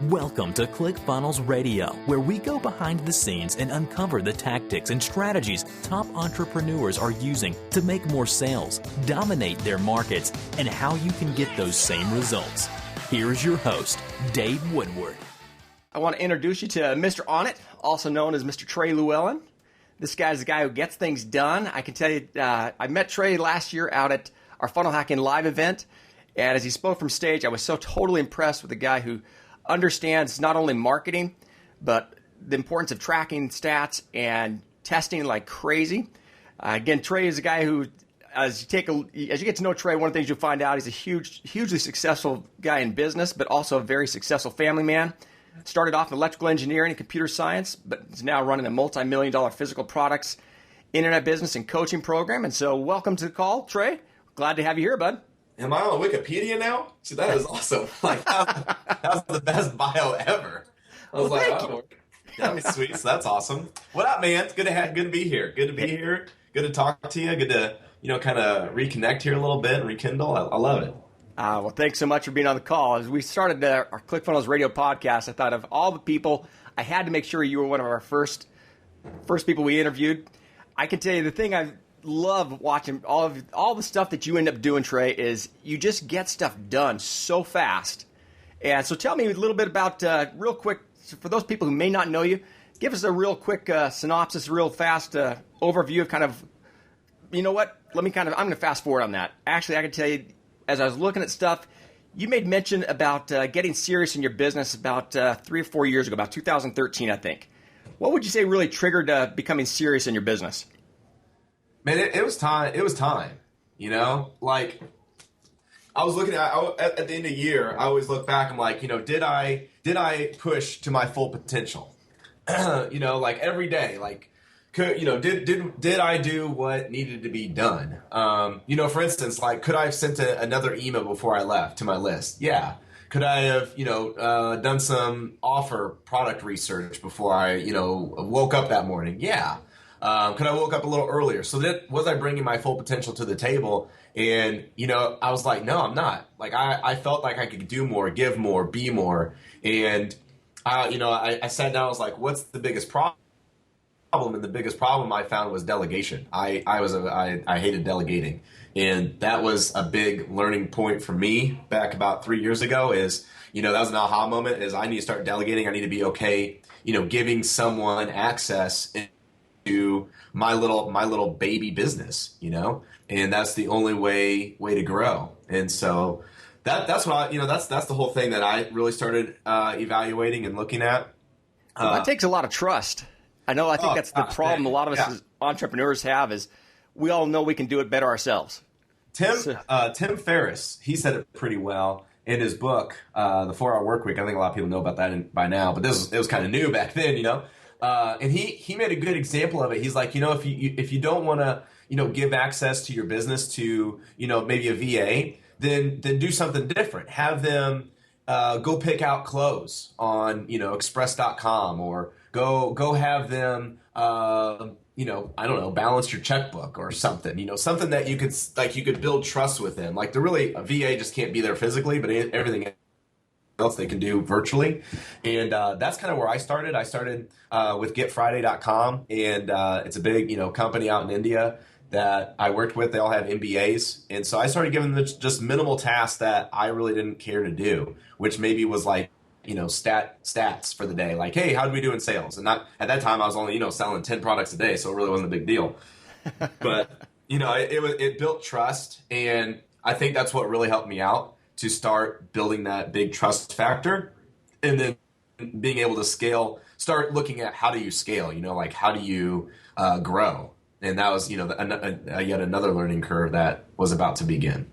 Welcome to ClickFunnels Radio, where we go behind the scenes and uncover the tactics and strategies top entrepreneurs are using to make more sales, dominate their markets, and how you can get those same results. Here's your host, Dave Woodward. I want to introduce you to Mr. On It, also known as Mr. Trey Lewellen. This guy's the guy who gets things done. I can tell you, I met Trey last year out at our Funnel Hacking Live event, and as he spoke from stage, I was so totally impressed with the guy who understands not only marketing, but the importance of tracking stats and testing like crazy. Again, Trey is a guy who, as you get to know Trey, one of the things you'll find out, he's a hugely successful guy in business, but also a very successful family man. Started off in electrical engineering and computer science, but is now running a multi-million-dollar physical products, internet business, and coaching program. And so welcome to the call, Trey. Glad to have you here, bud. Am I on Wikipedia now? See, that is awesome. Like, that was the best bio ever. I was that was sweet. So that's awesome. What up, man? It's good to be here. Good to be here. Good to talk to you. Good to, kind of reconnect here a little bit and rekindle. I love it. Well, thanks so much for being on the call. As we started our ClickFunnels Radio podcast, I thought of all the people, I had to make sure you were one of our first people we interviewed. I can tell you the thing I love watching all the stuff that you end up doing, Trey, is you just get stuff done so fast. And so tell me a little bit about, real quick, for those people who may not know you, give us a real quick synopsis, real fast overview of kind of, you know what, I'm going to fast forward on that. Actually, I can tell you, as I was looking at stuff, you made mention about getting serious in your business about 3 or 4 years ago, about 2013, I think. What would you say really triggered becoming serious in your business? Man, it was time. It was time. Like, I was looking at the end of the year, I always look back. I'm like, did I push to my full potential? Like every day, like, did I do what needed to be done? For instance, like, could I have sent another email before I left to my list? Yeah. Could I have, done some offer product research before I, woke up that morning? Yeah. Could I woke up a little earlier? So was I bringing my full potential to the table? And, I was like, no, I'm not. Like, I felt like I could do more, give more, be more. And, I sat down, I was like, what's the biggest problem? And the biggest problem I found was delegation. I hated delegating. And that was a big learning point for me back about 3 years ago is, that was an aha moment is I need to start delegating. I need to be okay, giving someone access to my little baby business, and that's the only way to grow. And so that's what that's the whole thing that I really started evaluating and looking at. Well, that takes a lot of trust. I think that's the problem a lot of us as entrepreneurs have is we all know we can do it better ourselves. Tim Ferriss, he said it pretty well in his book, The 4-Hour Workweek. I think a lot of people know about that by now, but it was kind of new back then, and he made a good example of it. He's like, if you don't want to, give access to your business to, maybe a VA, then do something different. Have them go pick out clothes on, express.com or go have them, I don't know, balance your checkbook or something, something that you could build trust with them. Like a VA just can't be there physically, but everything else they can do virtually. And that's kind of where I started. I started with getfriday.com, and it's a big, company out in India that I worked with. They all have MBAs. And so I started giving them just minimal tasks that I really didn't care to do, which maybe was like, stats for the day. Like, hey, how did we do in sales? And at that time I was only, selling 10 products a day. So it really wasn't a big deal. But, it built trust. And I think that's what really helped me out to start building that big trust factor, and then being able to start looking at how do you scale, like how do you grow? And that was, yet another learning curve that was about to begin.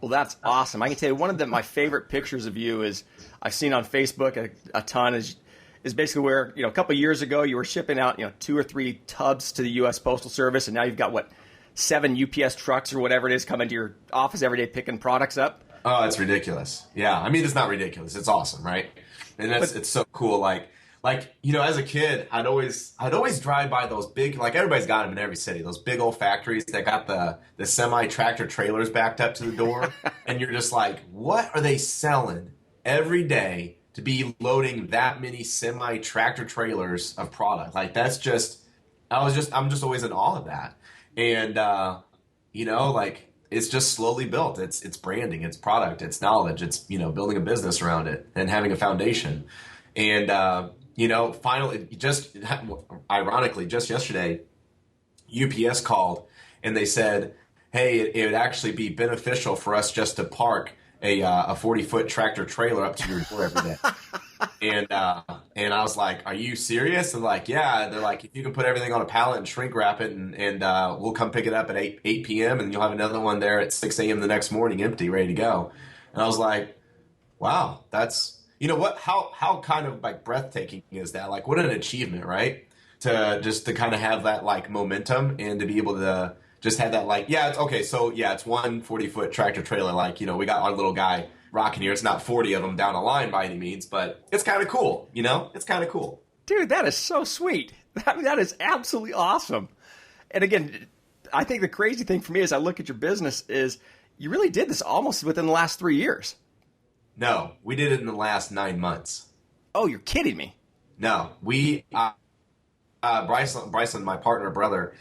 Well, that's awesome. I can tell you one of my favorite pictures of you is I've seen on Facebook a ton is basically where, a couple of years ago you were shipping out, 2 or 3 tubs to the U.S. Postal Service, and now you've got 7 UPS trucks or whatever it is coming to your office every day picking products up. Oh, it's ridiculous. Yeah. I mean, it's not ridiculous. It's awesome, right? And it's so cool. Like, as a kid, I'd always drive by those big, like everybody's got them in every city, those big old factories that got the semi-tractor trailers backed up to the door. And you're just like, what are they selling every day to be loading that many semi tractor trailers of product. Like that's just, I'm just always in awe of that. And, like it's just slowly built. It's branding, it's product, it's knowledge, it's, building a business around it and having a foundation. And, finally, just ironically, just yesterday, UPS called and they said, hey, it would actually be beneficial for us just to park a 40-foot tractor trailer up to your door every day. And I was like, are you serious? And like, yeah. They're like, if you can put everything on a pallet and shrink wrap it and we'll come pick it up at 8 p.m. and you'll have another one there at 6 a.m. the next morning, empty, ready to go. And I was like, wow, that's, how kind of like breathtaking is that? Like, what an achievement, right? To kind of have that like momentum and to be able to just have that like, yeah, it's okay. So yeah, it's one 40-foot tractor trailer. Like, we got our little guy rocking here. It's not 40 of them down a line by any means, but it's kind of cool. It's kind of cool. Dude, that is so sweet. That is absolutely awesome. And again, I think the crazy thing for me as I look at your business is you really did this almost within the last 3 years. No, we did it in the last 9 months. Oh, you're kidding me. No, we, Bryson, my partner, brother,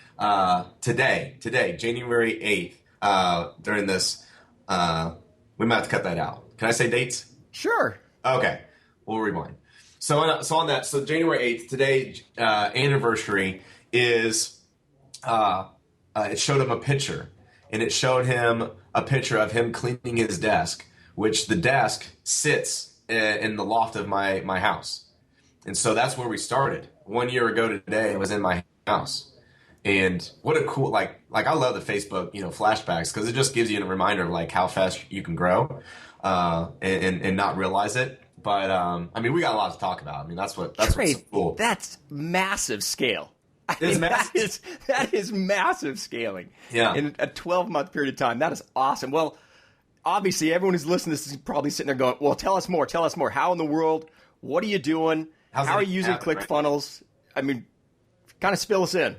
today, January 8th, during this, we might have to cut that out. Can I say dates? Sure. Okay, we'll rewind. So on that, so January 8th, today, anniversary is, it showed him a picture, and it showed him a picture of him cleaning his desk, which the desk sits in the loft of my house. And so that's where we started. 1 year ago today, it was in my house. And what a cool, like I love the Facebook, flashbacks, because it just gives you a reminder of like how fast you can grow and not realize it. But we got a lot to talk about. That's Trey, what's so cool. That's massive scale. Massive. That is massive scaling. Yeah. In a 12-month period of time. That is awesome. Well, obviously, everyone who's listening to this is probably sitting there going, well, tell us more. How in the world? What are you doing? How are you using ClickFunnels? Right? Kind of spill us in.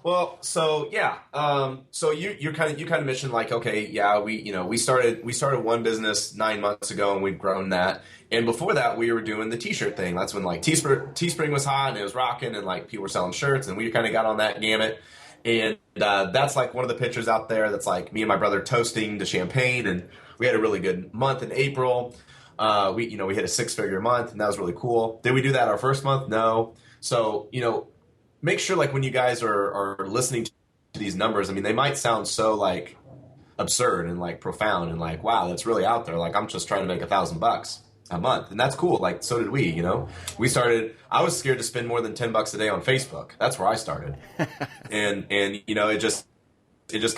Well, so yeah, so you kind of mentioned like, okay, yeah, we started one business 9 months ago and we've grown that, and before that we were doing the T-shirt thing. That's when like Teespring was hot and it was rocking and like people were selling shirts and we kind of got on that gamut, and that's like one of the pictures out there. That's like me and my brother toasting the champagne, and we had a really good month in April. We hit a 6-figure month, and that was really cool. Did we do that our first month? No. So make sure like when you guys are listening to these numbers, they might sound so like absurd and like profound and like, wow, that's really out there. Like I'm just trying to make $1,000 a month, and that's cool. Like so did we. We started. I was scared to spend more than $10 a day on Facebook. That's where I started, and it just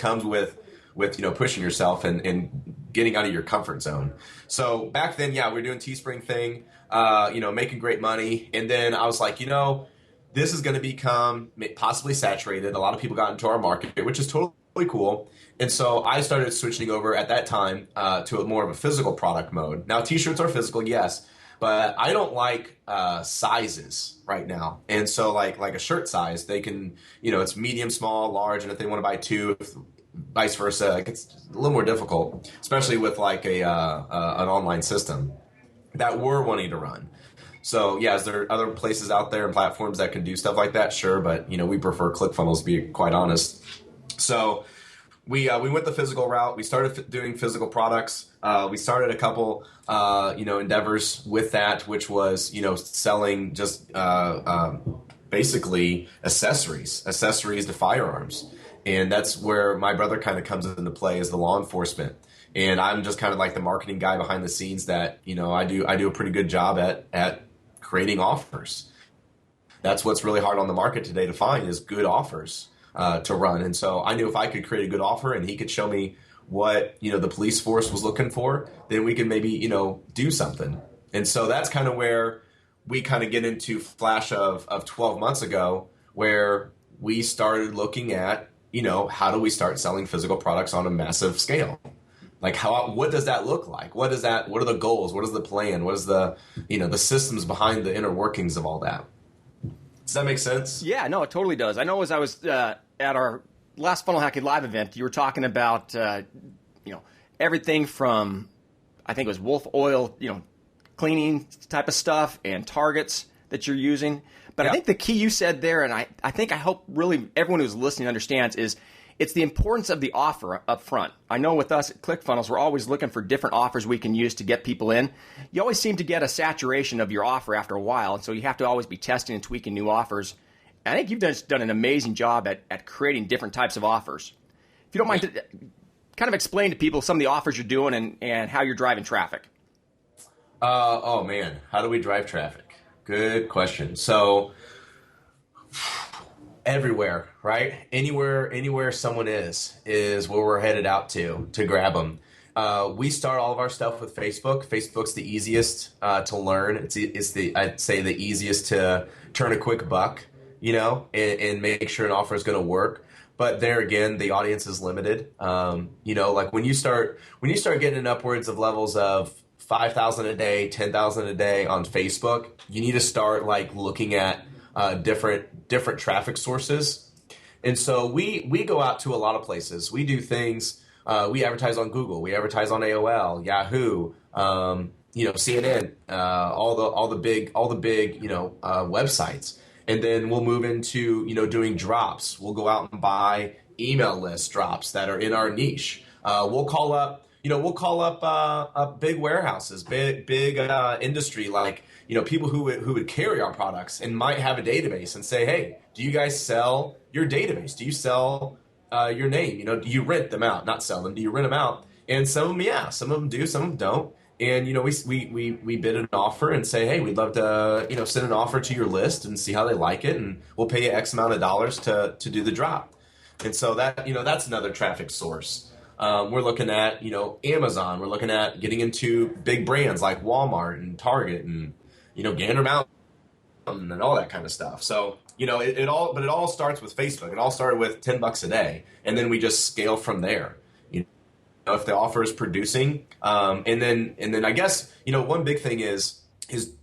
comes with pushing yourself and getting out of your comfort zone. So back then, yeah, we were doing Teespring thing, making great money, and then I was like, this is going to become possibly saturated. A lot of people got into our market, which is totally cool. And so I started switching over at that time to a more of a physical product mode. Now, T-shirts are physical, yes, but I don't like sizes right now. And so like a shirt size, they can, it's medium, small, large, and if they want to buy two, vice versa, like it's a little more difficult, especially with like an online system that we're wanting to run. So yeah, is there other places out there and platforms that can do stuff like that? Sure, but we prefer ClickFunnels, to be quite honest. So we went the physical route. We started doing physical products. We started a couple endeavors with that, which was selling just basically accessories to firearms, and that's where my brother kind of comes into play as the law enforcement. And I'm just kind of like the marketing guy behind the scenes that I do a pretty good job at creating offers. That's what's really hard on the market today to find, is good offers to run. And so I knew if I could create a good offer and he could show me what the police force was looking for, then we could maybe do something. And so that's kind of where we kind of get into flash of 12 months ago, where we started looking at how do we start selling physical products on a massive scale. Like what does that look like? What are the goals? What is the plan? What is the systems behind the inner workings of all that? Does that make sense? Yeah, no, it totally does. I know as I was at our last Funnel Hacking Live event, you were talking about everything from, I think it was wolf oil, cleaning type of stuff and targets that you're using. But I think the key you said there, and I hope really everyone who's listening understands, is it's the importance of the offer up front. I know with us at ClickFunnels, we're always looking for different offers we can use to get people in. You always seem to get a saturation of your offer after a while, and so you have to always be testing and tweaking new offers. I think you've done an amazing job at creating different types of offers. If you don't mind, kind of explain to people some of the offers you're doing and how you're driving traffic. Oh, man. How do we drive traffic? Good question. So everywhere, right? Anywhere someone is where we're headed out to grab them. We start all of our stuff with Facebook. Facebook's the easiest to learn. I'd say the easiest to turn a quick buck, and make sure an offer is going to work. But there again, the audience is limited. Like when you start getting upwards of levels of 5,000 a day, 10,000 a day on Facebook, you need to start like looking at different traffic sources. And so we go out to a lot of places. We do things. We advertise on Google. We advertise on AOL, Yahoo, CNN, all the big websites. And then we'll move into doing drops. We'll go out and buy email list drops that are in our niche. We'll call up big warehouses, big industry, like people who would carry our products and might have a database and say, hey, do you guys sell your database? Do you sell your name? Do you rent them out? Not sell them. Do you rent them out? And some of them, yeah, some of them do, some of them don't. And we bid an offer and say, hey, we'd love to send an offer to your list and see how they like it, and we'll pay you X amount of dollars to do the drop. And so that that's another traffic source. We're looking at Amazon. We're looking at getting into big brands like Walmart and Target and Gander Mountain and all that kind of stuff. So it all starts with Facebook. It all started with $10 a day, and then we just scale from there. If the offer is producing, and then I guess one big thing is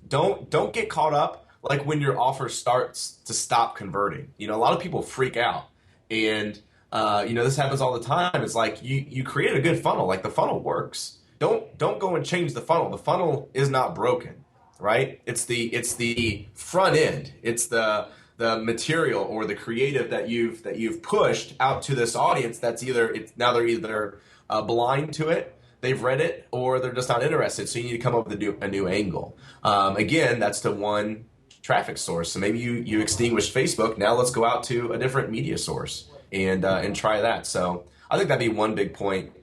don't get caught up like when your offer starts to stop converting. A lot of people freak out, and this happens all the time. It's like you create a good funnel, like the funnel works. Don't go and change the funnel. The funnel is not broken, right? It's the front end. It's the material or the creative that you've pushed out to this audience. They're either blind to it, they've read it, or they're just not interested. So you need to come up with a new angle. Again, that's to one traffic source. So maybe you extinguished Facebook. Now let's go out to a different media source and try that. So I think that'd be one big point,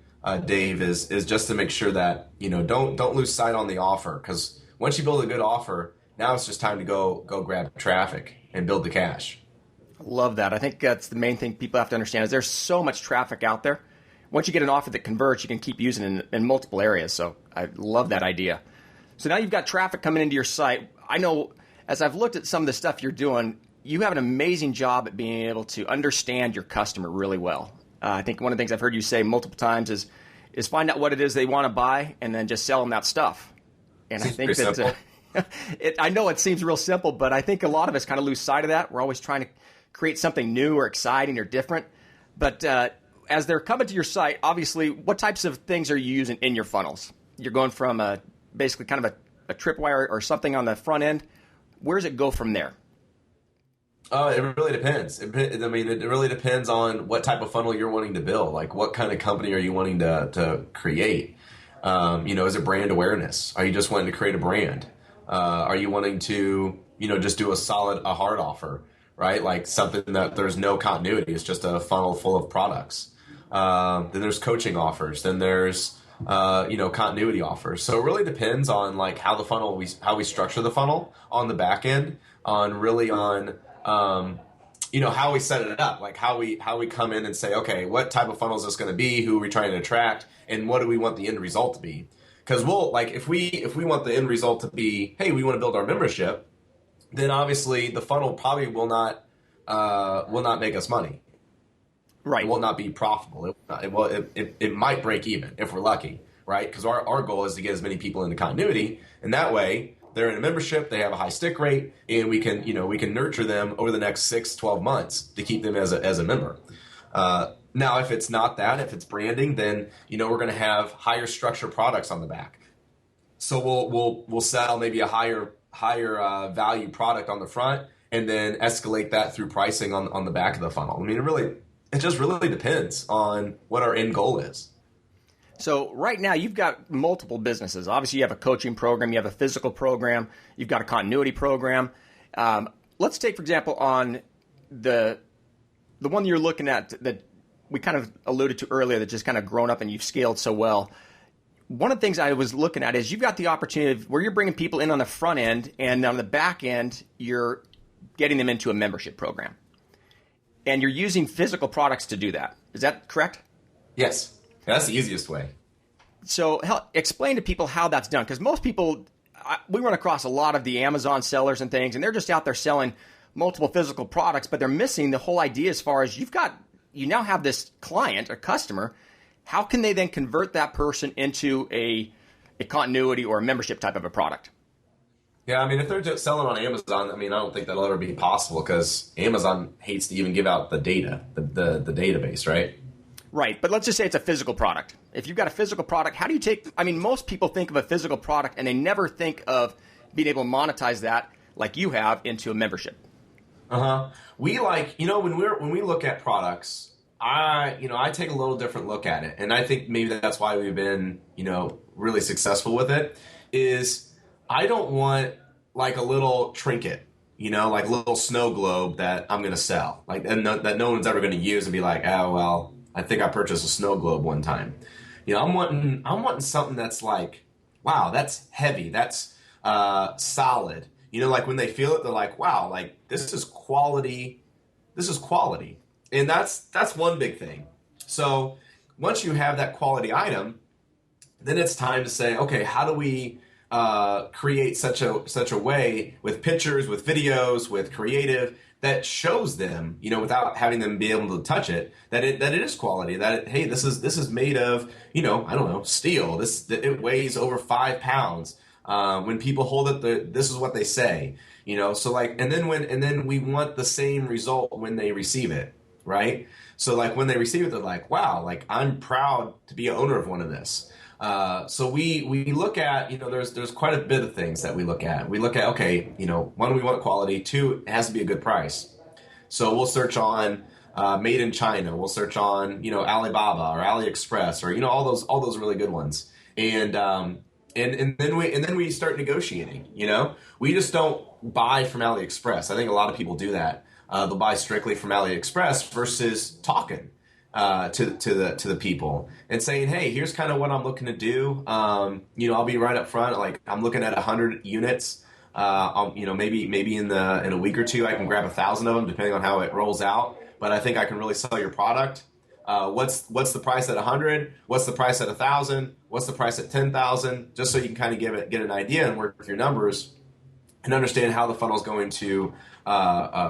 Dave, is just to make sure that don't lose sight on the offer, because once you build a good offer, now it's just time to go grab traffic and build the cash. Love that. I think that's the main thing people have to understand is there's so much traffic out there. Once you get an offer that converts, you can keep using it in multiple areas. So I love that idea. So now you've got traffic coming into your site. I know as I've looked at some of the stuff you're doing, you have an amazing job at being able to understand your customer really well. I think one of the things I've heard you say multiple times is find out what it is they want to buy and then just sell them that stuff. And I think that I know it seems real simple, but I think a lot of us kind of lose sight of that. We're always trying to create something new or exciting or different. But as they're coming to your site, obviously, what types of things are you using in your funnels? You're going from basically kind of a tripwire or something on the front end. Where does it go from there? It really depends. It really depends on what type of funnel you're wanting to build. Like, what kind of company are you wanting to create? Is it brand awareness? Are you just wanting to create a brand? Are you wanting to, just do a hard offer, right? Like something that there's no continuity. It's just a funnel full of products. Then there's coaching offers. Then there's, continuity offers. So it really depends on like how we structure the funnel on the back end, how we set it up, like how we come in and say, okay, what type of funnel is this going to be? Who are we trying to attract? And what do we want the end result to be? Because if we want the end result to be, hey, we want to build our membership, then obviously the funnel probably will not make us money. Right. It will not be profitable. It might break even if we're lucky, right? Because our goal is to get as many people into continuity, and that way they're in a membership, they have a high stick rate, and we can nurture them over the next 6-12 months to keep them as a member. Now, if it's not that, if it's branding, then we're going to have higher structure products on the back. So we'll sell maybe a higher value product on the front, and then escalate that through pricing on the back of the funnel. I mean, it just really depends on what our end goal is. So right now you've got multiple businesses. Obviously you have a coaching program, you have a physical program, you've got a continuity program. Let's take, for example, on the one you're looking at that we kind of alluded to earlier that just kind of grown up and you've scaled so well. One of the things I was looking at is you've got the opportunity where you're bringing people in on the front end, and on the back end, you're getting them into a membership program. And you're using physical products to do that. Is that correct? Yes. That's the easiest way. So explain to people how that's done, because most people, we run across a lot of the Amazon sellers and things, and they're just out there selling multiple physical products, but they're missing the whole idea as far as you now have this client, a customer. How can they then convert that person into a continuity or a membership type of a product? Yeah, I mean, if they're just selling on Amazon, I mean, I don't think that'll ever be possible because Amazon hates to even give out the data, the database, right? Right, but let's just say it's a physical product. If you've got a physical product, how do you most people think of a physical product and they never think of being able to monetize that like you have into a membership. We when we look at products, I take a little different look at it, and I think maybe that's why we've been, really successful with it. Is I don't want like a little trinket, like a little snow globe that I'm going to sell, that no one's ever going to use and be like, oh well, I think I purchased a snow globe one time. I'm wanting something that's like, wow, that's heavy, that's solid. Like when they feel it, they're like, wow, like this is quality. This is quality. And that's one big thing. So once you have that quality item, then it's time to say, okay, how do we create such a way with pictures, with videos, with creative that shows them, without having them be able to touch it, that it is quality. Hey, this is made of, I don't know, steel. It weighs over 5 pounds. When people hold it, this is what they say. So like, and then we want the same result when they receive it. Right? So like when they receive it, they're like, wow, like I'm proud to be an owner of one of this. So we look at, there's quite a bit of things that we look at. We look at, okay, one, we want quality. Two, it has to be a good price. So we'll search on made in China. We'll search on, Alibaba or AliExpress or, all those really good ones. And then we start negotiating, we just don't buy from AliExpress. I think a lot of people do that. They'll buy strictly from AliExpress versus talking to the people and saying, hey, here's kind of what I'm looking to do. I'll be right up front. Like I'm looking at 100 units. Maybe in a week or two I can grab 1,000 of them, depending on how it rolls out. But I think I can really sell your product. What's the price at 100? What's the price at 1,000? What's the price at 10,000? Just so you can kind of get an idea and work with your numbers and understand how the funnel is going to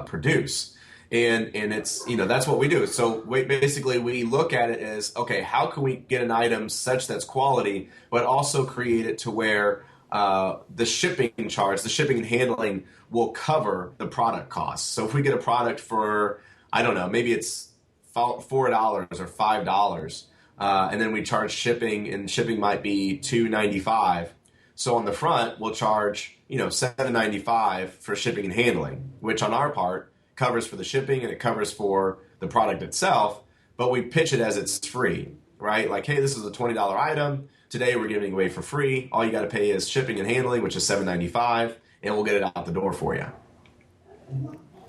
produce. And it's, that's what we do. So basically we look at it as, okay, how can we get an item such that's quality, but also create it to where the shipping and handling will cover the product costs. So if we get a product for, I don't know, maybe it's $4 or $5, and then we charge shipping, and shipping might be $2.95. So on the front, we'll charge, $7.95 for shipping and handling, which on our part covers for the shipping and it covers for the product itself, but we pitch it as it's free, right? Like, hey, this is a $20 item. Today we're giving it away for free. All you got to pay is shipping and handling, which is $7.95, and we'll get it out the door for you.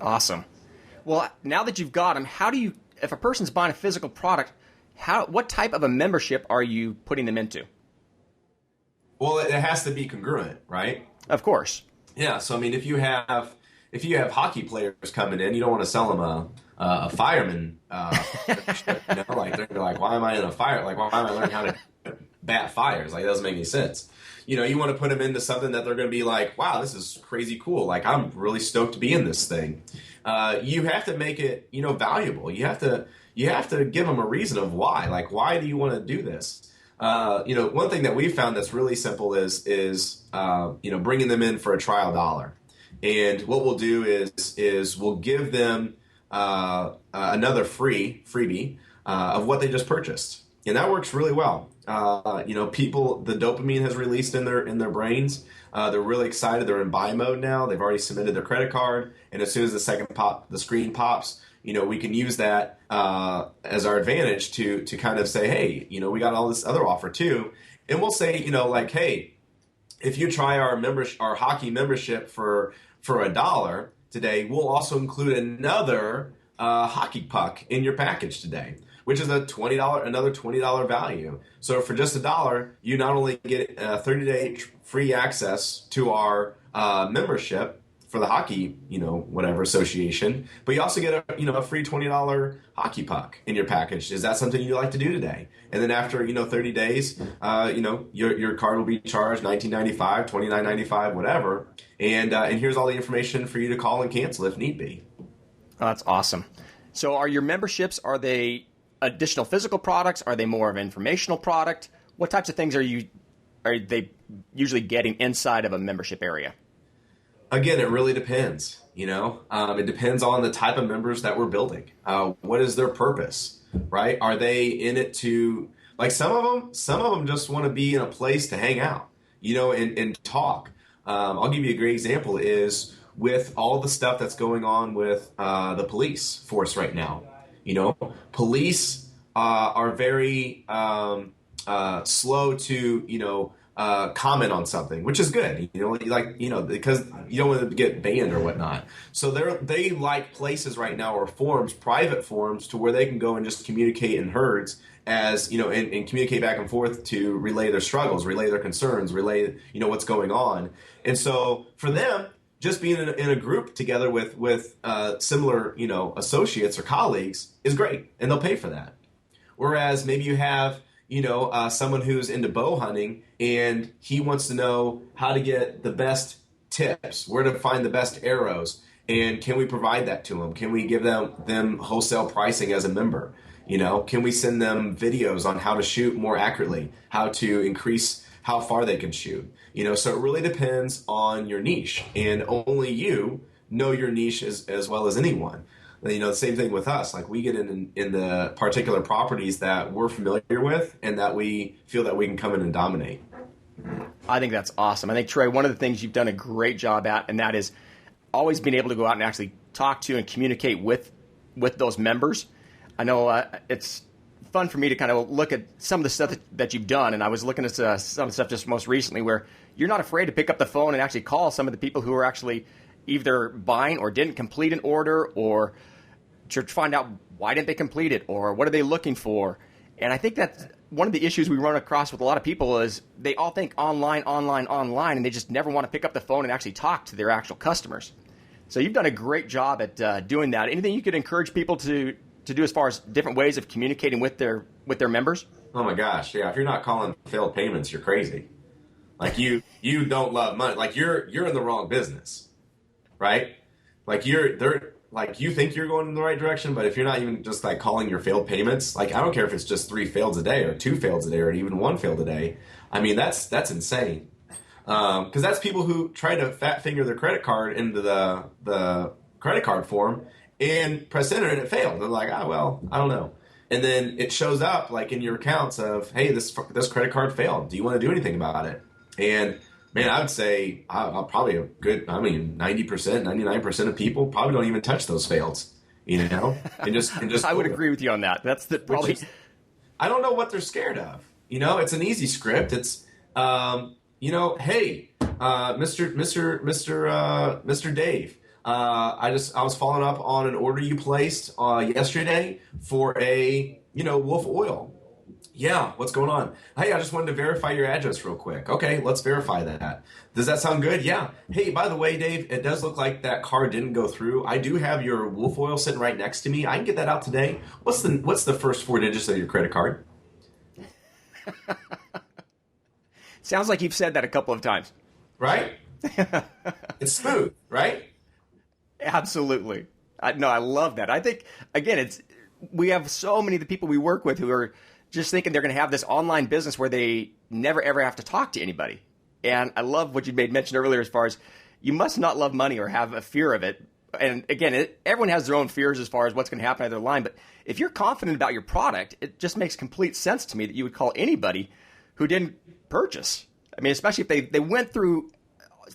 Awesome. Well, now that you've got them, if a person's buying a physical product, what type of a membership are you putting them into? Well, it has to be congruent, right? Of course. Yeah. So I mean, if you have hockey players coming in, you don't want to sell them a fireman. Like they're like, why am I in a fire? Like, why am I learning how to bat fires? Like, it doesn't make any sense. You want to put them into something that they're going to be like, wow, this is crazy cool. Like, I'm really stoked to be in this thing. You have to make it, valuable. You have to give them a reason of why. Like, why do you want to do this? One thing that we found that's really simple is bringing them in for a trial dollar. And what we'll do is we'll give them another freebie of what they just purchased. and that works really well. People, the dopamine has released in their brains. They're really excited. They're in buy mode now. They've already submitted their credit card, and as soon as the screen pops, we can use that as our advantage to kind of say, hey, we got all this other offer too, and we'll say, hey, if you try our hockey membership for $1 today, we'll also include another hockey puck in your package today, which is another $20 value. So for just $1, you not only get 30-day free access to our membership for the hockey, whatever association, but you also get a free $20 hockey puck in your package. Is that something you'd like to do today? And then after 30 days, your card will be charged $19.95, $29.95, whatever. And here's all the information for you to call and cancel if need be. Oh, that's awesome. So are your memberships, are they additional physical products? Are they more of an informational product? What types of things are they usually getting inside of a membership area? Again, it really depends. It depends on the type of members that we're building. What is their purpose, right? Are they in it to, like, some of them just want to be in a place to hang out, and talk. I'll give you a great example is with all the stuff that's going on with the police force right now. Police are very slow to, comment on something, which is good, because you don't want to get banned or whatnot. So they like places right now or forums, private forums, to where they can go and just communicate in herds as, and communicate back and forth to relay their struggles, relay their concerns, relay, what's going on. And so for them, just being in a group together with similar, associates or colleagues is great, and they'll pay for that. Whereas maybe you have, someone who's into bow hunting and he wants to know how to get the best tips, where to find the best arrows, and can we provide that to them? Can we give them wholesale pricing as a member? Can we send them videos on how to shoot more accurately, how to increase how far they can shoot? So it really depends on your niche, and only you know your niche as well as anyone. The same thing with us. Like, we get in the particular properties that we're familiar with and that we feel that we can come in and dominate. I think that's awesome. I think, Trey, one of the things you've done a great job at, and that is always being able to go out and actually talk to and communicate with those members. I know it's fun for me to kind of look at some of the stuff that you've done, and I was looking at some of the stuff just most recently where you're not afraid to pick up the phone and actually call some of the people who are actually either buying or didn't complete an order, or to find out why didn't they complete it, or what are they looking for. And I think that's one of the issues we run across with a lot of people is they all think online, and they just never want to pick up the phone and actually talk to their actual customers. So you've done a great job at doing that. Anything you could encourage people to do as far as different ways of communicating with their members? Oh my gosh, yeah. If you're not calling failed payments, you're crazy. Like, you don't love money. Like, you're in the wrong business, right? Like, you think you're going in the right direction, but if you're not even just like calling your failed payments, like, I don't care if it's just 3 fails a day or 2 fails a day or even 1 failed a day. I mean, that's insane. Because that's people who try to fat finger their credit card into the credit card form and press enter and it failed. They're like, well, I don't know. And then it shows up like in your accounts of, hey, this credit card failed. Do you want to do anything about it? And man, I would say I'll probably 90%, 99% of people probably don't even touch those fails, and just I would agree with you on that. That's probably. I don't know what they're scared of. It's an easy script. It's, hey, Mr. Dave, I was following up on an order you placed yesterday for a Wolf oil. Yeah, what's going on? Hey, I just wanted to verify your address real quick. Okay, let's verify that. Does that sound good? Yeah. Hey, by the way, Dave, it does look like that card didn't go through. I do have your Wolf oil sitting right next to me. I can get that out today. What's the first 4 digits of your credit card? Sounds like you've said that a couple of times. Right? It's smooth, right? Absolutely. I love that. I think, again, we have so many of the people we work with who are just thinking they're going to have this online business where they never, ever have to talk to anybody. And I love what you made mention earlier as far as you must not love money or have a fear of it, and again, everyone has their own fears as far as what's going to happen at their line. But if you're confident about your product, it just makes complete sense to me that you would call anybody who didn't purchase. I mean, especially if they went through,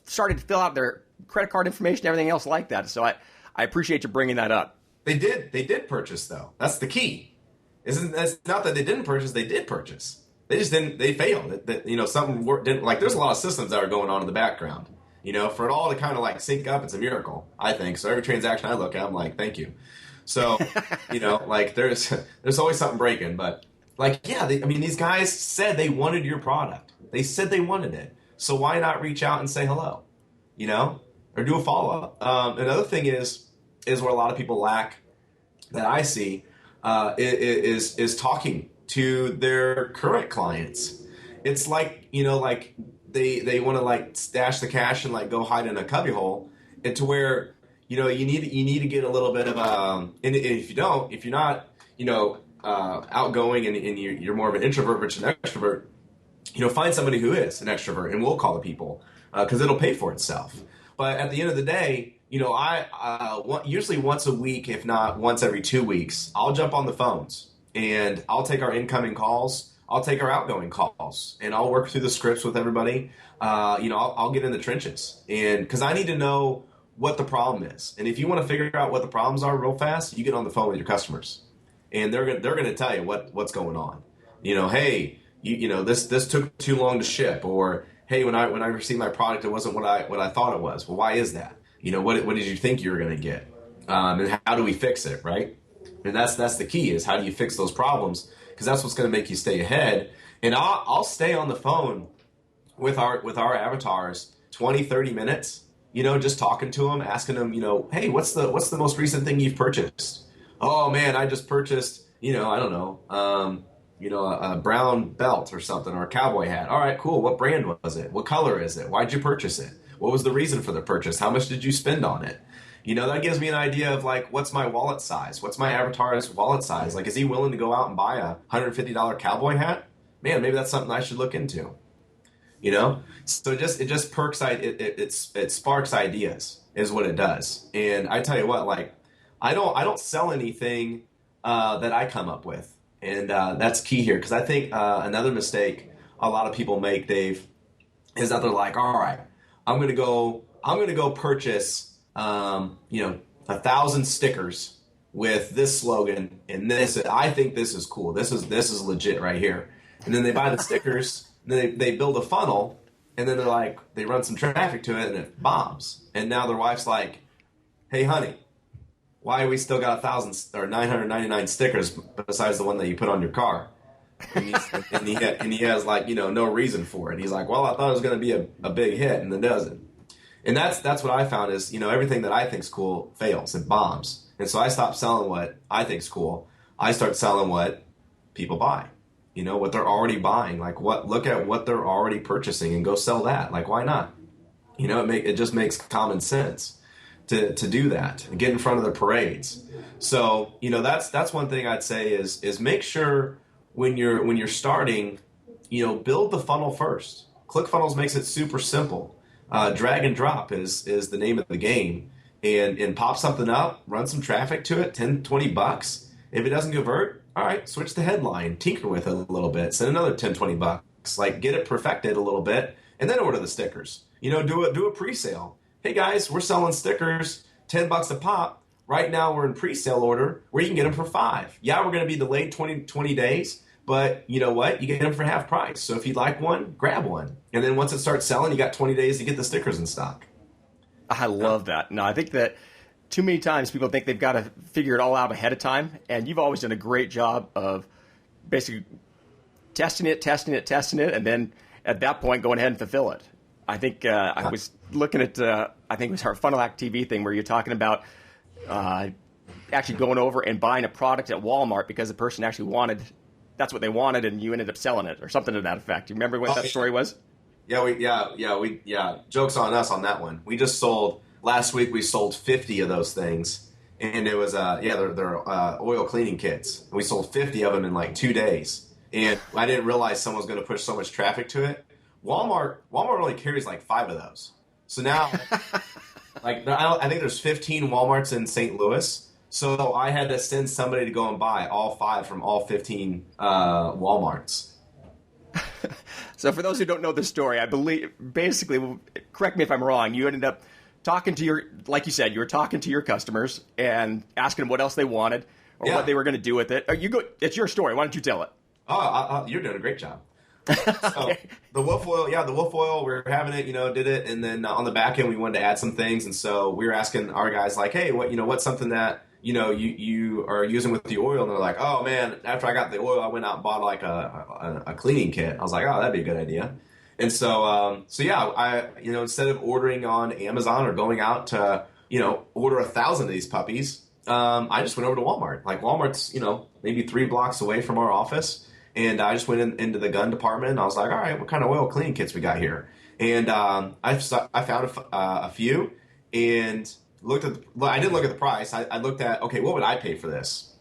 started to fill out their credit card information, everything else like that. So I appreciate you bringing that up. They did purchase, though. That's the key. It's not that they didn't purchase, they did purchase. They just didn't, they failed. Something didn't, like, there's a lot of systems that are going on in the background. For it all to kind of like sync up, it's a miracle, I think. So every transaction I look at, I'm like, thank you. So, like there's always something breaking. But like, yeah, these guys said they wanted your product. They said they wanted it. So why not reach out and say hello, or do a follow-up? Another thing is where a lot of people lack that I see is talking to their current clients. It's like, like they want to like stash the cash and like go hide in a cubbyhole, and to where, you need to get a little bit of and if you're not, outgoing and you're more of an introvert versus an extrovert, find somebody who is an extrovert and will call the people, because it'll pay for itself. But at the end of the day, I usually once a week, if not once every 2 weeks, I'll jump on the phones and I'll take our incoming calls. I'll take our outgoing calls, and I'll work through the scripts with everybody. I'll get in the trenches, and because I need to know what the problem is. And if you want to figure out what the problems are real fast, you get on the phone with your customers, and they're going to tell you what's going on. Hey, this took too long to ship, or hey, when I received my product, it wasn't what I thought it was. Well, why is that? What did you think you were going to get? And how do we fix it, right? And that's the key, is how do you fix those problems? Because that's what's going to make you stay ahead. And I'll stay on the phone with our avatars 20, 30 minutes, just talking to them, asking them, hey, what's the most recent thing you've purchased? Oh man, I just purchased, I don't know, a brown belt or something, or a cowboy hat. All right, cool. What brand was it? What color is it? Why'd you purchase it? What was the reason for the purchase? How much did you spend on it? That gives me an idea of like, what's my wallet size? What's my avatar's wallet size? Like, is he willing to go out and buy a $150 cowboy hat? Man, maybe that's something I should look into. So it just perks, it sparks ideas is what it does. And I tell you what, like, I don't sell anything that I come up with, and that's key here, because I think another mistake a lot of people make, Dave, is that they're like, all right, I'm gonna go purchase 1,000 stickers with this slogan and this. I think this is cool. This is legit right here. And then they buy the stickers, and then they build a funnel, and then they run some traffic to it, and it bombs. And now their wife's like, "Hey, honey, why we still got 1,000 or 999 stickers besides the one that you put on your car?" And he has like, no reason for it. He's like, "Well, I thought it was going to be a big hit, and it doesn't." And that's what I found is, everything that I think's cool fails. It bombs. And so I stopped selling what I think's cool. I start selling what people buy. What they're already buying. Like, look at what they're already purchasing and go sell that. Like, why not? It just makes common sense to do that and get in front of the parades. So, that's one thing I'd say is make sure when you're starting, build the funnel first. ClickFunnels makes it super simple. Drag and drop is the name of the game, and pop something up, run some traffic to it, $10-$20. If it doesn't convert, all right, switch the headline, tinker with it a little bit, send another $10-$20, like get it perfected a little bit, and then order the stickers. Do a pre-sale. Hey guys, we're selling stickers, $10 a pop. Right now we're in pre-sale order where you can get them for $5. Yeah, we're going to be delayed 20 days. But you know what? You get them for half price. So if you'd like one, grab one. And then once it starts selling, you got 20 days to get the stickers in stock. I love that. No, I think that too many times people think they've got to figure it all out ahead of time. And you've always done a great job of basically testing it, and then at that point going ahead and fulfill it. I think I was looking at, I think it was our Funnel Hack TV thing where you're talking about actually going over and buying a product at Walmart because the person actually that's what they wanted, and you ended up selling it or something to that effect. You remember what that story was? Yeah. Joke's on us on that one. We just sold, last week we sold 50 of those things, and it was, they're oil cleaning kits. We sold 50 of them in like 2 days, and I didn't realize someone was going to push so much traffic to it. Walmart only carries like 5 of those. So now Like, I think there's 15 Walmarts in St. Louis. So I had to send somebody to go and buy all 5 from all 15 Walmarts. So for those who don't know the story, I believe, basically, correct me if I'm wrong, you ended up talking to like you said, you were talking to your customers and asking them what else they wanted or what they were going to do with it. It's your story. Why don't you tell it? Oh, you're doing a great job. So the wolf oil, we were having it, did it. And then on the back end, we wanted to add some things. And so we were asking our guys like, hey, what's something that, you are using with the oil? And they're like, oh man, after I got the oil, I went out and bought like a cleaning kit. I was like, oh, that'd be a good idea. And so, I, instead of ordering on Amazon or going out to, order 1,000 of these puppies, I just went over to Walmart. Like Walmart's, maybe 3 blocks away from our office. And I just went into the gun department and I was like, all right, what kind of oil cleaning kits we got here? And I found a few and I didn't look at the price. I looked at, okay, what would I pay for this?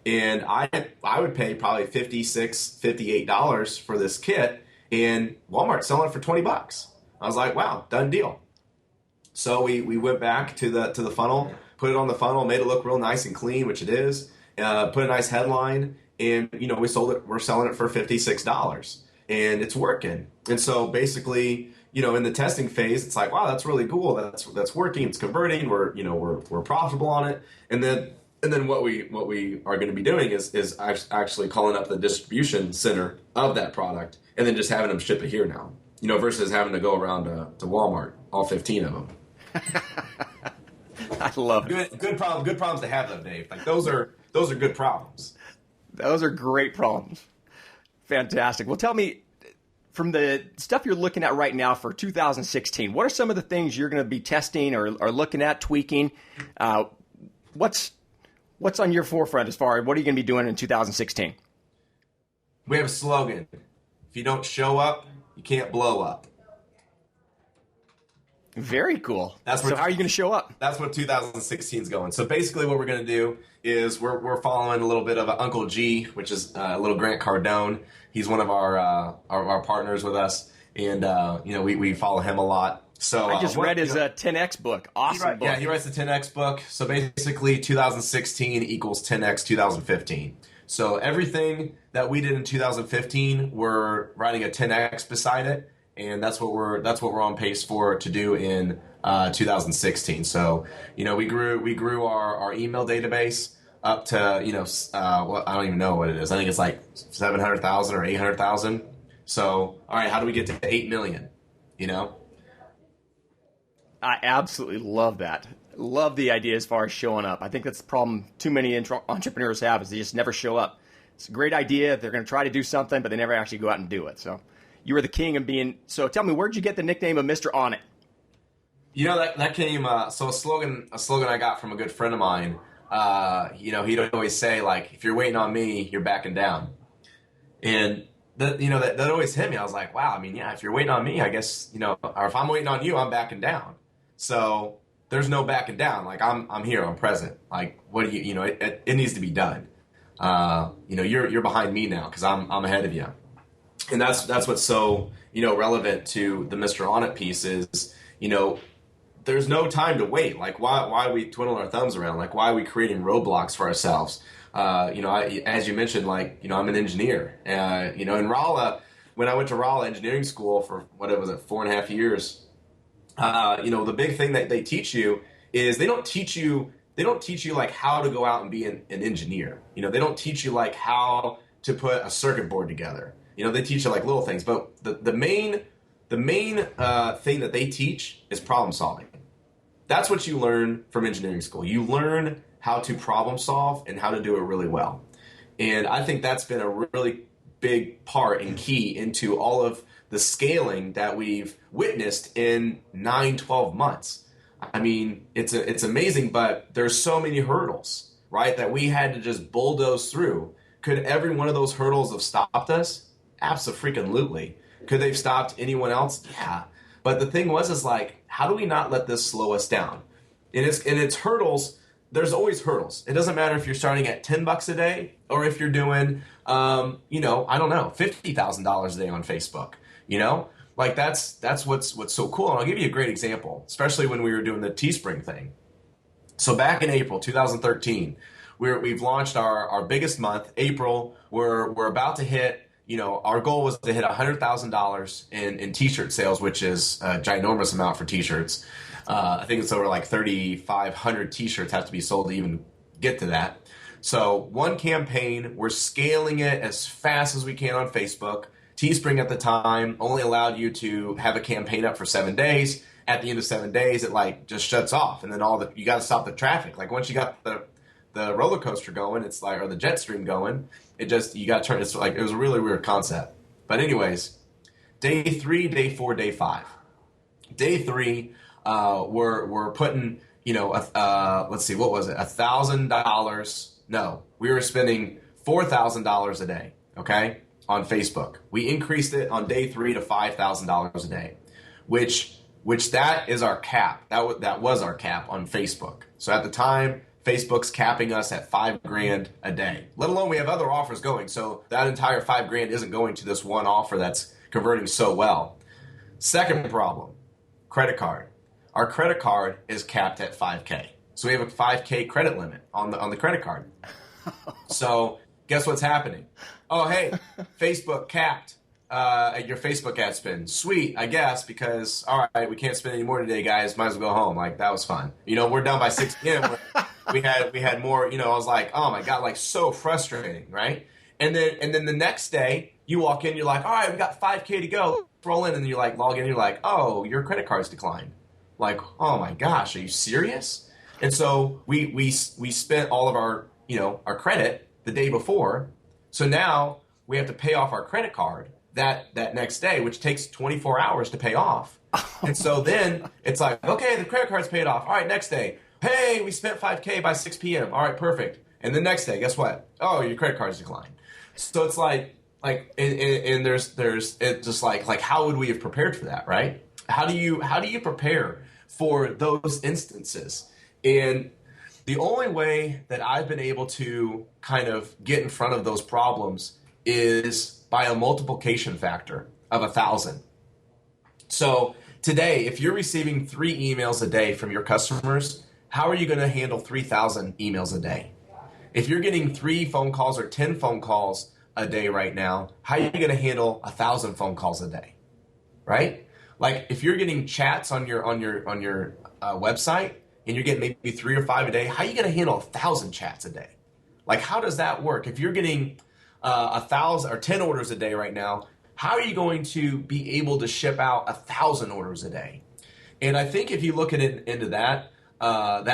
And I would pay probably $56, $58 for this kit, and Walmart's selling it for $20. I was like, wow, done deal. So we went back to the funnel, put it on the funnel, made it look real nice and clean, which it is. Put a nice headline, and we sold it. We're selling it for $56, and it's working. And so basically, in the testing phase, it's like, wow, that's really cool. That's working. It's converting. We're profitable on it. And then what we are going to be doing is actually calling up the distribution center of that product and then just having them ship it here now. Versus having to go around to Walmart, all 15 of them. I love it. Good problems to have, though, Dave. Like those are good problems. Those are great problems. Fantastic. Well, tell me, from the stuff you're looking at right now for 2016, what are some of the things you're going to be testing or looking at, tweaking? What's on your forefront as far as what are you going to be doing in 2016? We have a slogan. If you don't show up, you can't blow up. Very cool. So how are you going to show up? That's what 2016 is going. So basically what we're going to do is we're following a little bit of Uncle G, which is a little Grant Cardone. He's one of our partners with us, and we follow him a lot. So I just read his 10X book. Awesome book. Yeah, he writes the 10X book. So basically 2016 equals 10X 2015. So everything that we did in 2015, we're writing a 10X beside it. And that's what we're on pace for to do in 2016. So, we grew our email database up to, I don't even know what it is. I think it's like 700,000 or 800,000. So, all right, how do we get to 8 million? I absolutely love that. Love the idea as far as showing up. I think that's the problem too many entrepreneurs have is they just never show up. It's a great idea. They're going to try to do something, but they never actually go out and do it. So you were the king of being. So tell me, where'd you get the nickname of Mr. On It? That came. So a slogan I got from a good friend of mine. He'd always say like, if you're waiting on me, you're backing down, and that always hit me. I was like, wow. I mean, yeah, if you're waiting on me, I guess or if I'm waiting on you, I'm backing down. So there's no backing down. Like I'm here, I'm present. Like what do you it needs to be done. You're behind me now because I'm ahead of you. And that's what's so, relevant to the Mr. On It piece is, there's no time to wait. Like why are we twiddling our thumbs around? Like why are we creating roadblocks for ourselves? As you mentioned, like, I'm an engineer, in Rolla, when I went to Rolla engineering school for 4.5 years, the big thing that they teach you is they don't teach you like how to go out and be an engineer. They don't teach you like how to put a circuit board together. They teach you like little things, but the main thing that they teach is problem solving. That's what you learn from engineering school. You learn how to problem solve and how to do it really well. And I think that's been a really big part and key into all of the scaling that we've witnessed in 9-12 months. I mean, it's amazing, but there's so many hurdles, right, that we had to just bulldoze through. Could every one of those hurdles have stopped us? Absolutely. Could they have stopped anyone else? Yeah. But the thing is like, how do we not let this slow us down? And it's hurdles. There's always hurdles. It doesn't matter if you're starting at $10 a day or if you're doing, I don't know, $50,000 a day on Facebook. Like that's what's so cool. And I'll give you a great example, especially when we were doing the Teespring thing. So back in April 2013, we've launched our biggest month. April, we're about to hit. Our goal was to hit $100,000 in T-shirt sales, which is a ginormous amount for T-shirts. I think it's over like 3,500 T-shirts have to be sold to even get to that. So one campaign, we're scaling it as fast as we can on Facebook. Teespring at the time only allowed you to have a campaign up for 7 days. At the end of 7 days, it like just shuts off, and then you got to stop the traffic. Like once you got the roller coaster going, it's like, or the jet stream going, you got to turn. It's like it was a really weird concept. But anyways, day 3, day 4, day 5. Day 3, we're putting let's see, what was it? $1,000. No, we were spending $4,000 a day. Okay. On Facebook. We increased it on day 3 to $5,000 a day, which that is our cap. That was our cap on Facebook. So at the time, Facebook's capping us at $5,000 a day, let alone we have other offers going. So that entire $5,000 isn't going to this one offer that's converting so well. Second problem, credit card. Our credit card is capped at $5,000. So we have a $5,000 credit limit on the credit card. So guess what's happening? Oh, hey, Facebook capped your Facebook ad spend. Sweet, I guess, because, all right, we can't spend any more today, guys. Might as well go home. Like, that was fun. We're done by 6 p.m. We had more, I was like, oh, my God, like, so frustrating, right? And then the next day, you walk in, you're like, all right, we got $5,000 to go. Roll in, and you like log in, you're like, oh, your credit card's declined. Like, oh, my gosh, are you serious? And so we spent all of our, our credit the day before. So now we have to pay off our credit card that next day, which takes 24 hours to pay off. And so then it's like, okay, the credit card's paid off. All right, next day. Hey, we spent $5,000 by 6 p.m. All right, perfect. And the next day, guess what? Oh, your credit card's declined. So it's like, and there's it's just like how would we have prepared for that, right? How do you prepare for those instances? And the only way that I've been able to kind of get in front of those problems is by a multiplication factor of 1,000. So today, if you're receiving 3 emails a day from your customers, how are you going to handle 3,000 emails a day? If you're getting 3 phone calls or 10 phone calls a day right now, how are you going to handle 1,000 phone calls a day? Right? Like if you're getting chats on your website, and you're getting maybe 3 or 5 a day, how are you going to handle 1,000 chats a day? Like, how does that work? If you're getting 1,000 or 10 orders a day right now, how are you going to be able to ship out 1,000 orders a day? And I think if you look at it into that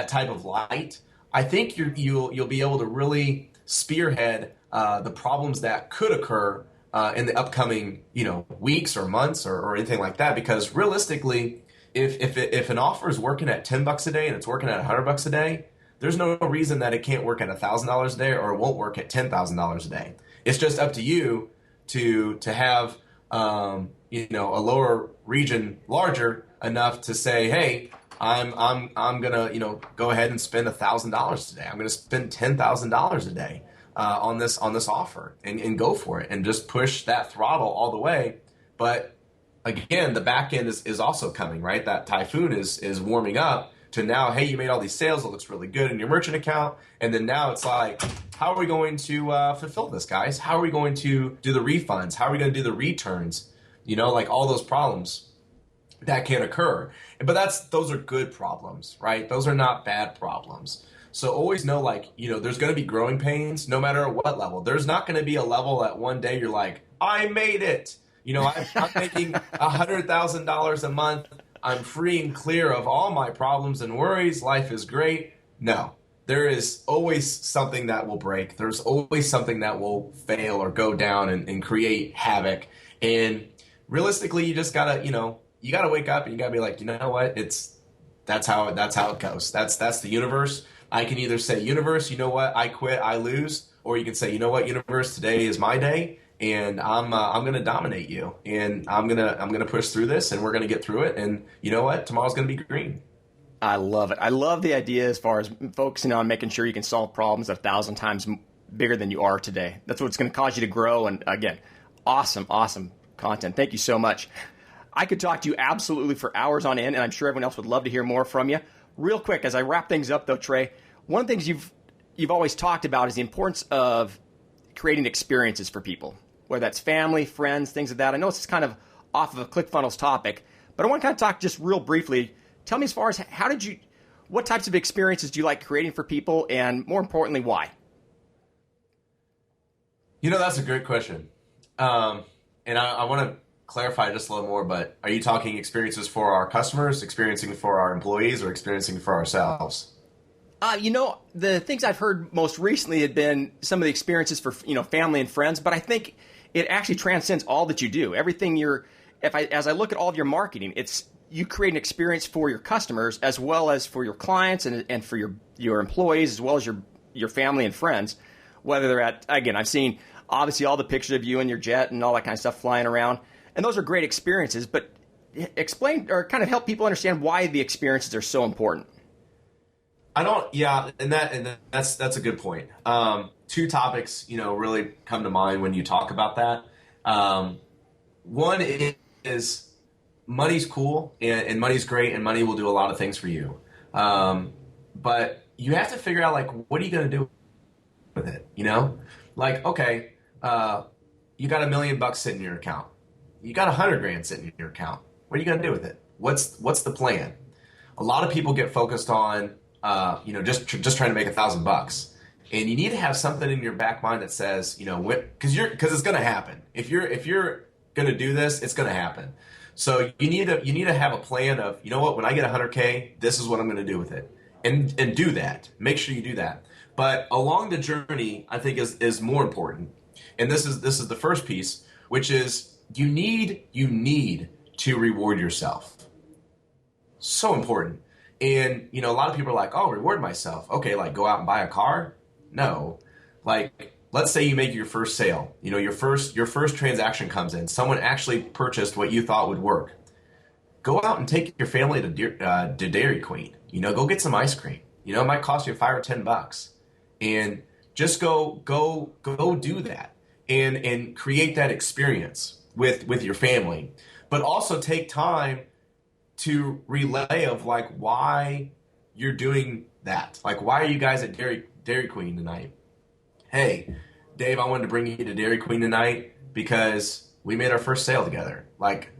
type of light, I think you'll be able to really spearhead the problems that could occur in the upcoming weeks or months or anything like that. Because realistically, if an offer is working at $10 a day and it's working at $100 a day, there's no reason that it can't work at $1,000 a day or it won't work at $10,000 a day. It's just up to you to have a lower region larger enough to say, hey, I'm gonna go ahead and spend $1,000 today. I'm gonna spend $10,000 a day on this offer and go for it and just push that throttle all the way. But again, the back end is also coming, right? That typhoon is warming up to now, hey, you made all these sales. It looks really good in your merchant account. And then now it's like, how are we going to fulfill this, guys? How are we going to do the refunds? How are we going to do the returns? Like all those problems that can occur. But those are good problems, right? Those are not bad problems. So always know, there's going to be growing pains no matter at what level. There's not going to be a level that one day you're like, I made it. I'm making $100,000 a month. I'm free and clear of all my problems and worries. Life is great. No, there is always something that will break. There's always something that will fail or go down and create havoc. And realistically, you just gotta, you gotta wake up and you gotta be like, you know what? That's how it goes. That's the universe. I can either say, universe, you know what? I quit, I lose. Or you can say, you know what, universe, today is my day. And I'm going to dominate you, and I'm going to push through this, and we're going to get through it. And you know what? Tomorrow's going to be green. I love it. I love the idea as far as focusing on making sure you can solve problems 1,000 times bigger than you are today. That's what's going to cause you to grow. And again, awesome content. Thank you so much. I could talk to you absolutely for hours on end, and I'm sure everyone else would love to hear more from you. Real quick, as I wrap things up, though, Trey, one of the things you've always talked about is the importance of creating experiences for people, whether that's family, friends, things like that. I know it's kind of off of a ClickFunnels topic, but I want to kind of talk just real briefly. Tell me as far as what types of experiences do you like creating for people, and more importantly, why? That's a great question. And I want to clarify just a little more, but are you talking experiences for our customers, experiencing for our employees, or experiencing for ourselves? The things I've heard most recently had been some of the experiences for, family and friends, but I think it actually transcends all that you do. Everything as I look at all of your marketing, it's you create an experience for your customers as well as for your clients and for your employees as well as your family and friends, whether they're I've seen obviously all the pictures of you and your jet and all that kind of stuff flying around, and those are great experiences, but explain or kind of help people understand why the experiences are so important. And that's a good point. Two topics, really come to mind when you talk about that. One is money's cool and money's great and money will do a lot of things for you. But you have to figure out, what are you going to do with it? Okay, you got $1 million sitting in your account. You got $100,000 sitting in your account. What are you going to do with it? What's the plan? A lot of people get focused on just trying to make $1,000, and you need to have something in your back mind that says, because it's going to happen. If you're going to do this, it's going to happen. So you need to have a plan of, when I get $100K, this is what I'm going to do with it, and do that. Make sure you do that. But along the journey, I think is more important, and this is the first piece, which is you need to reward yourself. So important. And, a lot of people are like, oh, reward myself. Okay, go out and buy a car? No. Let's say you make your first sale. Your first transaction comes in. Someone actually purchased what you thought would work. Go out and take your family to Dairy Queen. Go get some ice cream. It might cost you $5 or $10. And just go do that and create that experience with your family. But also take time to relay of why you're doing that. Why are you guys at Dairy Queen tonight? Hey, Dave, I wanted to bring you to Dairy Queen tonight because we made our first sale together.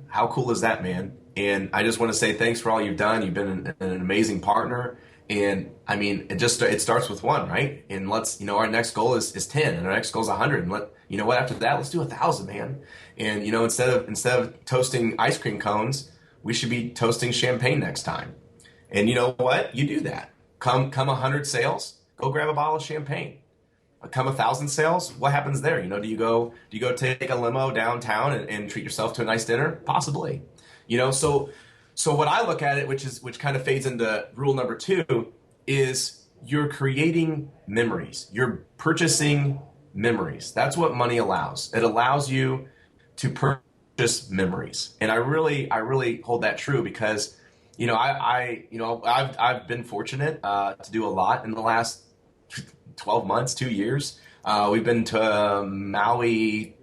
How cool is that, man? And I just want to say thanks for all you've done. You've been an amazing partner. And it starts with one, right? And our next goal is 10, and our next goal is 100. And after that, let's do 1,000, man. And instead of toasting ice cream cones, we should be toasting champagne next time. And you know what? You do that. Come 100 sales, go grab a bottle of champagne. Come 1,000 sales, what happens there? Do you go take a limo downtown and treat yourself to a nice dinner? Possibly. So what I look at it, which kind of fades into rule number 2, is you're creating memories. You're purchasing memories. That's what money allows. It allows you to purchase memories. And I really hold that true because, I've been fortunate to do a lot in the last 12 months, 2 years. We've been to Maui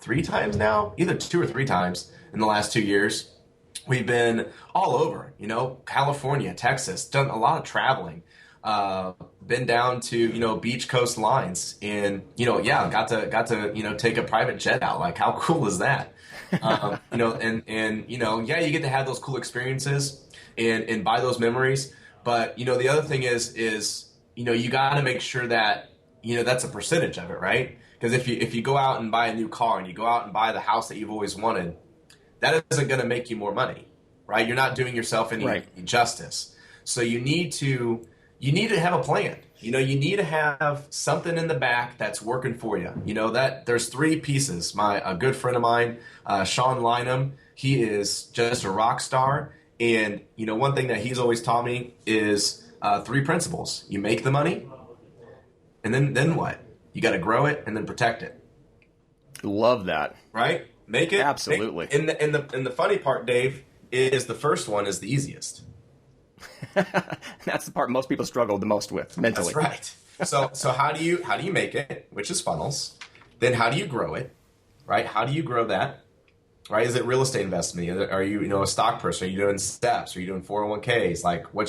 3 times now, either 2 or 3 times in the last 2 years. We've been all over, California, Texas, done a lot of traveling, been down to, beach coast lines and, got to, take a private jet out. How cool is that? You get to have those cool experiences and buy those memories. But, the other thing is, you got to make sure that, that's a percentage of it, right? Because if you go out and buy a new car and you go out and buy the house that you've always wanted, that isn't going to make you more money, right? You're not doing yourself any justice. So you need to have a plan. You need to have something in the back that's working for you. That there's 3 pieces. A good friend of mine, Sean Lynham, he is just a rock star. And, one thing that he's always taught me is 3 principles. You make the money, and then what? You got to grow it and then protect it. Love that. Right? Make it. Absolutely. And the funny part, Dave, is the first one is the easiest. That's the part most people struggle the most with mentally. That's right. So how do you make it, which is funnels? Then how do you grow it, right? How do you grow that? right? Is it real estate investment? Are you, a stock person? Are you doing steps? Are you doing 401ks? Like, what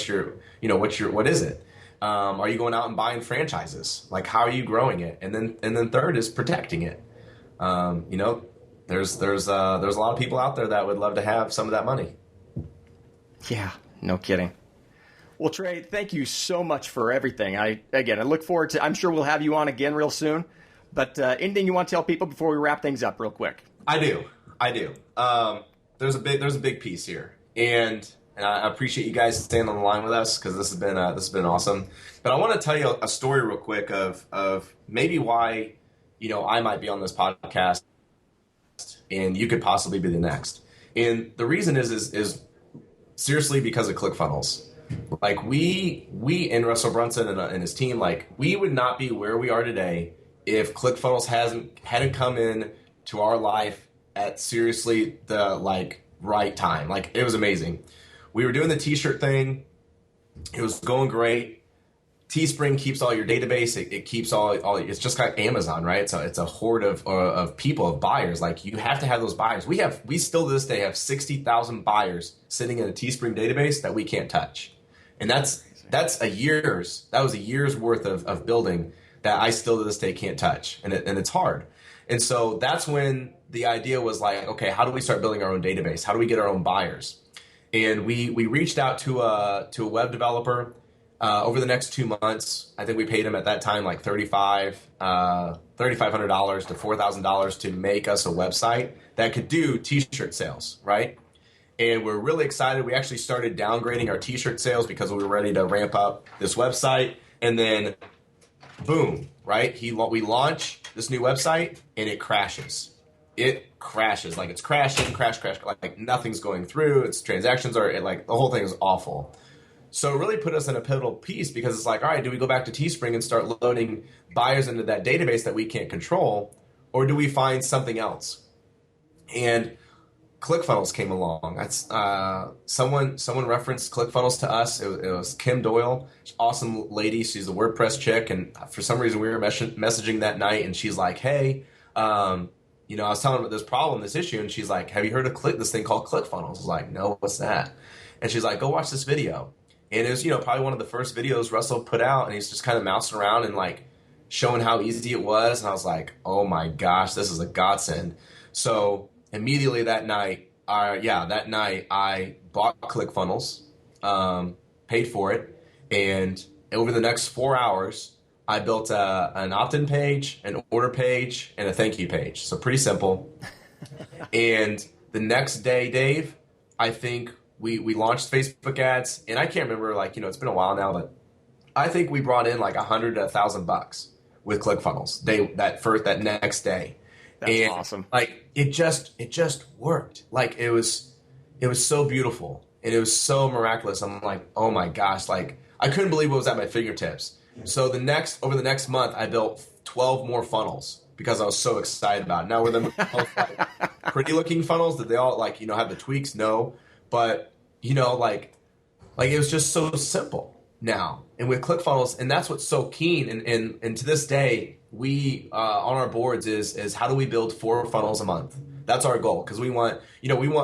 is it? Are you going out and buying franchises? Like, how are you growing it? And then third is protecting it. There's a lot of people out there that would love to have some of that money. Yeah, no kidding. Well, Trey, thank you so much for everything. I look forward to, I'm sure we'll have you on again real soon, but anything you want to tell people before we wrap things up real quick? I do. There's a big piece here, and I appreciate you guys staying on the line with us because this has been awesome. But I want to tell you a story real quick of maybe why, I might be on this podcast and you could possibly be the next. And the reason is seriously because of ClickFunnels. Like we and Russell Brunson and his team, like we would not be where we are today if ClickFunnels hadn't come in to our life at seriously the right time. Like it was amazing. We were doing the t-shirt thing. It was going great. Teespring keeps all your database. It keeps all. It's just like Amazon, right? So it's a horde of people, of buyers. Like you have to have those buyers. We still to this day have 60,000 buyers sitting in a Teespring database that we can't touch, and that was a year's worth of building that I still to this day can't touch, and it's hard. And so that's when the idea was like, okay, how do we start building our own database? How do we get our own buyers? And we reached out to a web developer. Over the next 2 months, I think we paid him at that time like $3,500 to $4,000 to make us a website that could do t-shirt sales, right? And we're really excited. We actually started downgrading our t-shirt sales because we were ready to ramp up this website. And then, boom, right? We launch this new website and it crashes. It crashes. Like it's crashing, crash. Like nothing's going through. Its transactions are like the whole thing is awful. So it really put us in a pivotal piece because it's like, all right, do we go back to Teespring and start loading buyers into that database that we can't control, or do we find something else? And ClickFunnels came along. That's someone referenced ClickFunnels to us. It was Kim Doyle, awesome lady. She's a WordPress chick, and for some reason we were messaging that night, and she's like, hey, I was telling her about this problem, this issue, and she's like, have you heard of this thing called ClickFunnels? I was like, no, what's that? And she's like, go watch this video. And it was, probably one of the first videos Russell put out, and he's just kind of mousing around and like showing how easy it was. And I was like, oh my gosh, this is a godsend. So immediately that night I bought ClickFunnels, paid for it, and over the next 4 hours, I built an opt-in page, an order page, and a thank you page. So pretty simple. And the next day, Dave, I think we launched Facebook ads, and I can't remember, it's been a while now, but I think we brought in like $100 to $1,000 with ClickFunnels that next day. That's awesome. Like it just worked. Like it was so beautiful and it was so miraculous. I'm like, oh my gosh, like I couldn't believe what was at my fingertips. So over the next month, I built 12 more funnels because I was so excited about it. Now were the most pretty looking funnels? Did they all have the tweaks? No. But, like it was just so simple now. And with ClickFunnels, and that's what's so keen. And to this day, we, on our boards is how do we build 4 funnels a month? That's our goal. Cause we want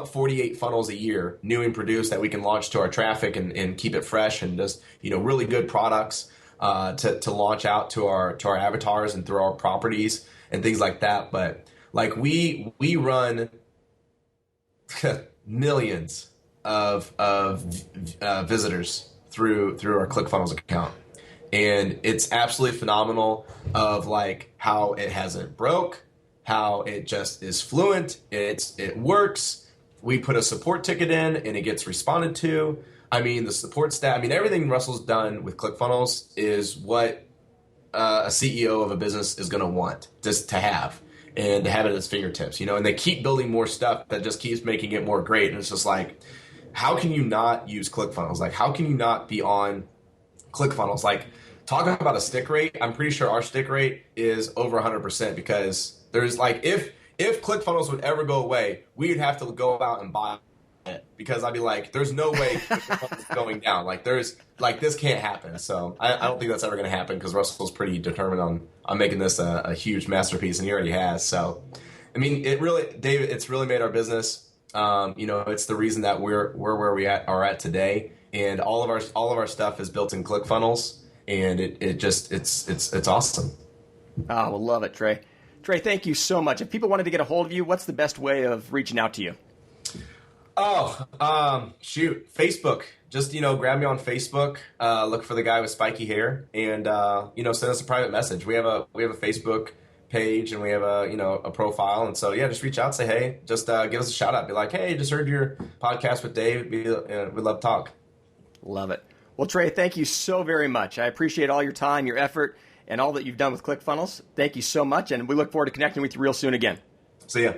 48 funnels a year, new and produced, that we can launch to our traffic and keep it fresh and just, really good products, to launch out to our avatars and through our properties and things like that. But like we run millions of visitors through our ClickFunnels account, and it's absolutely phenomenal of like how it hasn't broke, how it just is fluent, it works. We put a support ticket in and it gets responded to. I mean, the support staff, everything Russell's done with ClickFunnels is what a CEO of a business is going to want just to have and to have it at his fingertips, and they keep building more stuff that just keeps making it more great. And it's just like, how can you not use ClickFunnels? Like, how can you not be on ClickFunnels? Like, talking about a stick rate, I'm pretty sure our stick rate is over 100% because there's like, if ClickFunnels would ever go away, we'd have to go out and buy it because I'd be like, there's no way ClickFunnels is going down. Like, this can't happen. So I don't think that's ever going to happen because Russell's pretty determined on making this a huge masterpiece, and he already has. So I mean, David, it's really made our business. It's the reason that we're where we are at today, and all of our stuff is built in ClickFunnels, and it's awesome. Oh, we'll love it, Trey. Trey, thank you so much. If people wanted to get a hold of you, what's the best way of reaching out to you? Shoot, Facebook. Just, grab me on Facebook, look for the guy with spiky hair, and, send us a private message. We have a Facebook page, and we have a profile. And so, yeah, just reach out, say, hey, just give us a shout out. Be like, hey, just heard your podcast with Dave. We'd love to talk. Love it. Well, Trey, thank you so very much. I appreciate all your time, your effort, and all that you've done with ClickFunnels. Thank you so much, and we look forward to connecting with you real soon again. See ya.